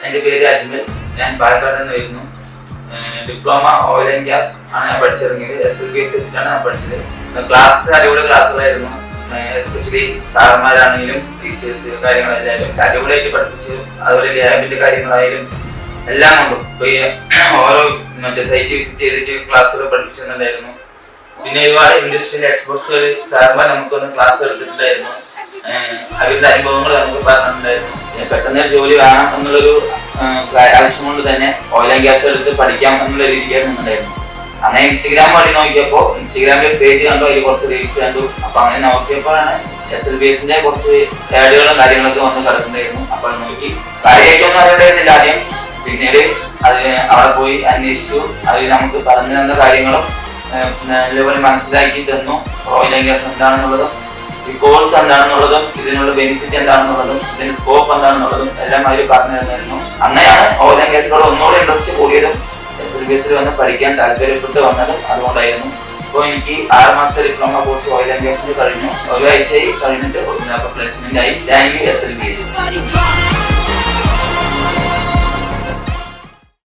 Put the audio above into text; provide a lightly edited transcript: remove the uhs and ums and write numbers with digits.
എൻ്റെ പേര് അജ്മൽ. ഞാൻ പാലക്കാട് നിന്ന് വരുന്നു. ഡിപ്ലോമ ഓയിൽ ആൻഡ് ഗ്യാസ് ആണ് ഞാൻ പഠിച്ചിറങ്ങിയത്. SLBS വെച്ചിട്ടാണ് ഞാൻ പഠിച്ചത്. ക്ലാസ്സസ് അടിപൊളി ക്ലാസ്സുകളായിരുന്നു. എസ്പെഷ്യലി സാറന്മാരാണെങ്കിലും ടീച്ചേഴ്സ് കാര്യങ്ങളെല്ലാവരും അടിപൊളിയായിട്ട് പഠിപ്പിച്ച്, അതുപോലെ ലാബിന്റെ കാര്യങ്ങളായാലും എല്ലാം കൊണ്ടും ഓരോ സൈറ്റ് വിസിറ്റ് ചെയ്തിട്ട് ക്ലാസ്സുകൾ പഠിപ്പിച്ചിട്ടുണ്ടായിരുന്നു. പിന്നെ ഒരുപാട് ഇൻഡസ്ട്രിയൽ എക്സ്പെർട്സുകൾ സാറന്മാർ നമുക്കൊന്ന് ക്ലാസ് എടുത്തിട്ടുണ്ടായിരുന്നു. അവരുടെ അനുഭവങ്ങൾ നമുക്ക് പറഞ്ഞിട്ടുണ്ടായിരുന്നു. പെട്ടെന്ന് ജോലി വേണം എന്നുള്ളൊരു ആവശ്യം കൊണ്ട് തന്നെ ഓയിൽ ആൻഡ് ഗ്യാസ് എടുത്ത് പഠിക്കാം എന്നുള്ള രീതിക്കായിരുന്നു ഉണ്ടായിരുന്നു. അങ്ങനെ ഇൻസ്റ്റഗ്രാം വഴി നോക്കിയപ്പോൾ ഇൻസ്റ്റഗ്രാമിൽ ഒരു പേജ് കണ്ടു, അതിൽ കുറച്ച് റീൽസ് കണ്ടു. അപ്പൊ അങ്ങനെ നോക്കിയപ്പോഴാണ് SLBSന്റെ കുറച്ച് ആഡുകളും കാര്യങ്ങളൊക്കെ വന്ന് കിടക്കുന്നുണ്ടായിരുന്നു. അപ്പൊ അത് നോക്കി കാര്യമായിട്ടൊന്നും അറിയണ്ടായിരുന്നില്ല ആദ്യം. പിന്നീട് അവിടെ പോയി അന്വേഷിച്ചു. അതിൽ നമുക്ക് പറഞ്ഞു തന്ന കാര്യങ്ങളും നല്ലപോലെ മനസ്സിലാക്കി തന്നു. ഓയിൽ ആൻഡ് ഗ്യാസ് എന്താണെന്നുള്ളതും ഈ കോഴ്സ് എന്താണെന്നുള്ളതും ഇതിനുള്ള ബെനിഫിറ്റ് എന്താണെന്നുള്ളതും ഇതിന്റെ സ്കോപ്പ് എന്താണെന്നുള്ളതും എല്ലാം അവർ പറഞ്ഞു തന്നിരുന്നു. അങ്ങനെയാണ് ഓയിൽ ആൻഡ് ഗ്യാസിനോട് ഒന്നുകൂടി ഇൻട്രസ്റ്റ് കൂടിയതും SLBSൽ വന്ന് പഠിക്കാൻ താല്പര്യപ്പെട്ട് വന്നതും അതുകൊണ്ടായിരുന്നു. ഇപ്പോൾ എനിക്ക് 6 മാസത്തെ ഡിപ്ലോമ കോഴ്സ് ഓയിൽ ആൻഡ് ഗ്യാസിൽ കഴിഞ്ഞു. ഒരാഴ്ചയായി കഴിഞ്ഞിട്ട് പ്ലേസ്മെന്റ് ആയി. Thank you SLBS.